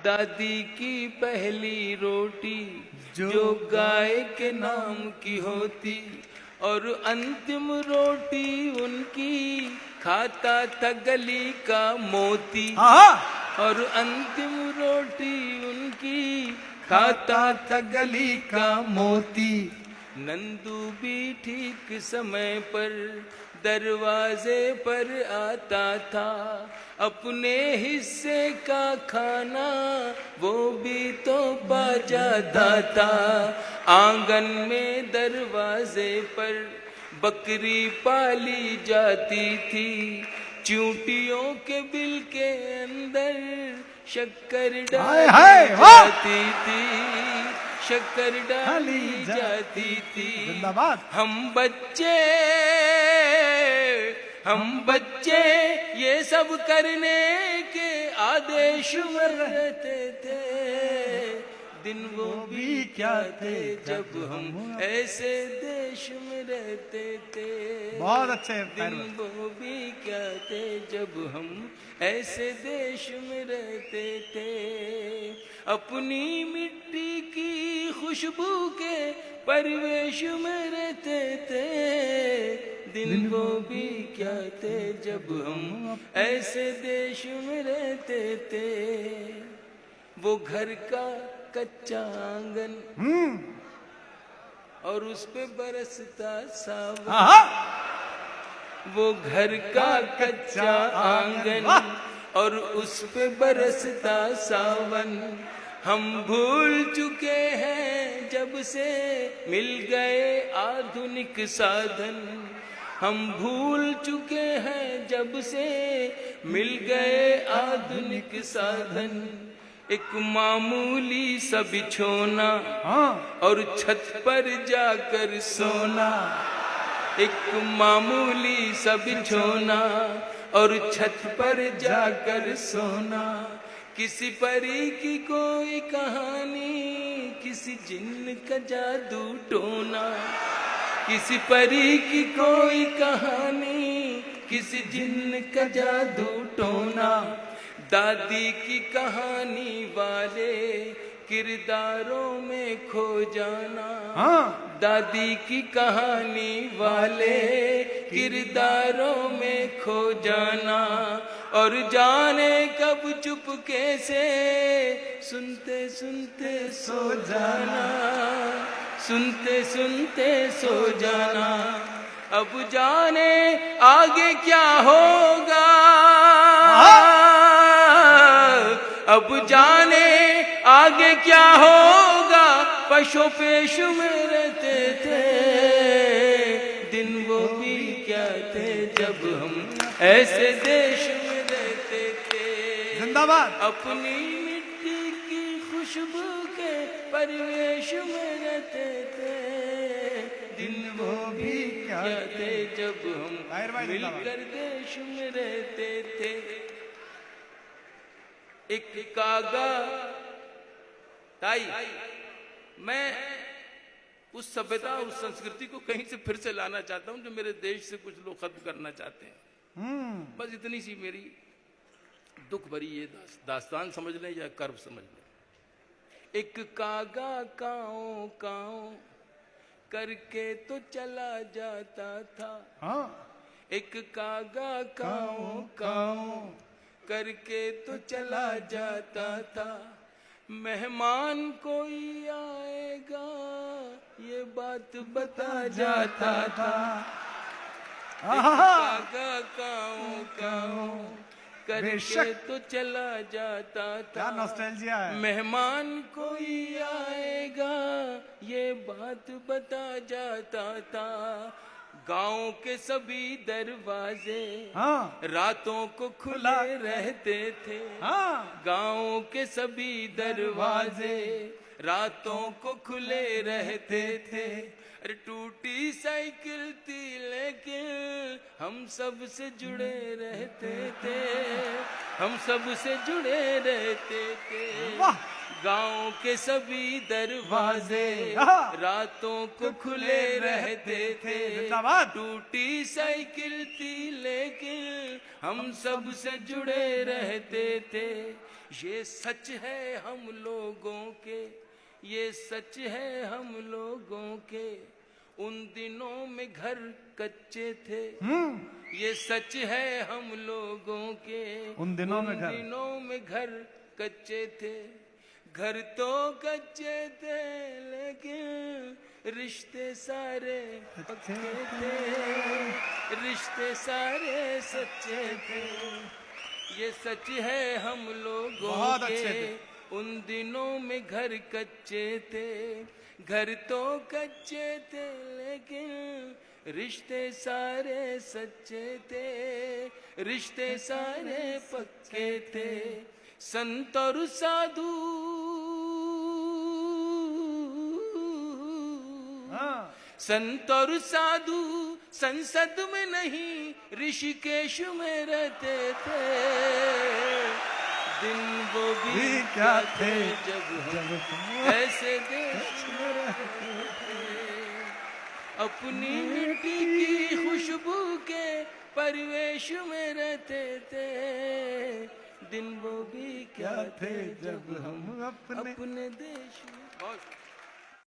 दादी की पहली रोटी जो गाय के नाम की होती, और अंतिम रोटी उनकी खाता था गली का मोती। और अंतिम रोटी उनकी खाता था गली का मोती। नंदू भी ठीक समय पर दरवाजे पर आता था, अपने हिस्से का खाना वो भी तो पा जाता था। आंगन में दरवाजे पर बकरी पाली जाती थी, चूंटियों के बिल के अंदर शक्कर डाली जाती थी, शक्कर डाली जाती थी। हम बच्चे ये सब करने के आदेश में रहते थे। दिन वो भी क्या थे जब हम ऐसे देश में रहते थे। बहुत अच्छे। दिन वो भी क्या थे जब हम ऐसे देश में रहते थे। अपनी मिट्टी की खुशबू के परिवेश में रहते थे। दिन वो भी क्या थे जब हम ऐसे देश में रहते थे। वो घर का कच्चा आंगन और उस पे बरसता सावन। वो घर का कच्चा आंगन और उस पे बरसता सावन। हम भूल चुके हैं जब से मिल गए आधुनिक साधन। हम भूल चुके हैं जब से मिल गए आधुनिक साधन। एक मामूली सा बिछोना और छत पर जाकर सोना। एक मामूली सा बिछोना और छत पर जाकर सोना। किसी परी की कोई कहानी, किसी जिन्न का जादू टोना। किसी परी की कोई कहानी, किसी जिन्न का जादू टोना। दादी की कहानी वाले किरदारों में खो जाना। दादी की कहानी वाले किरदारों में खो जाना। और जाने कब चुपके से सुनते सुनते सो जाना। सुनते सुनते सो जाना। अब जाने आगे क्या होगा। अब जाने आगे क्या होगा। पशु पेश में रहते थे। दिन वो भी क्या थे जब हम ऐसे देश में रहते थे। जिंदाबाद। अपनी मिट्टी की खुशबू के परिवेश में रहते थे। दिन वो भी क्या थे जब हम मिलकर देश में रहते थे। एक कागा ताई, मैं उस सभ्यता उस संस्कृति को कहीं से फिर से लाना चाहता हूं जो मेरे देश से कुछ लोग खत्म करना चाहते हैं। बस इतनी सी मेरी दुख भरी ये दास्तान समझ लें या कर्व समझ लें। एक कागा काओ काओ करके तो चला जाता था। एक कागा काओ काओ करके तो चला जाता था। मेहमान कोई आएगा ये बात बता जाता था। कागा काओ काओ करके तो चला जाता था। नॉस्टैल्जिया है। मेहमान कोई आएगा ये बात बता जाता था। गांव के सभी दरवाजे रातों को खुले रहते थे। गांव के सभी दरवाजे रातों को खुले रहते थे। अरे टूटी साइकिल थी लेकिन हम सब से जुड़े रहते थे। हम सब से जुड़े रहते थे। गांव के सभी दरवाजे रातों को खुले रहते थे। टूटी साइकिल थी लेकिन हम सब से जुड़े रहते थे। ये सच है हम लोगों के, ये सच है हम लोगों के, उन दिनों में घर कच्चे थे। ये सच है हम लोगों के, उन दिनों में घर कच्चे थे। घर तो कच्चे थे लेकिन रिश्ते सारे पक्के थे, रिश्ते सारे सच्चे थे। ये सच है हम लोगों बहुत के, अच्छे थे। उन दिनों में घर कच्चे थे। घर तो कच्चे थे लेकिन रिश्ते सारे सच्चे थे, रिश्ते सारे पक्के थे। संत और साधु संत और साधु संसद में नहीं ऋषिकेश में रहते थे। दिन वो भी क्या थे जब हम ऐसे देश में रहते थे। अपनी मिट्टी की खुशबू के परिवेश में रहते थे। दिन वो भी क्या थे जब हम अपने देश में।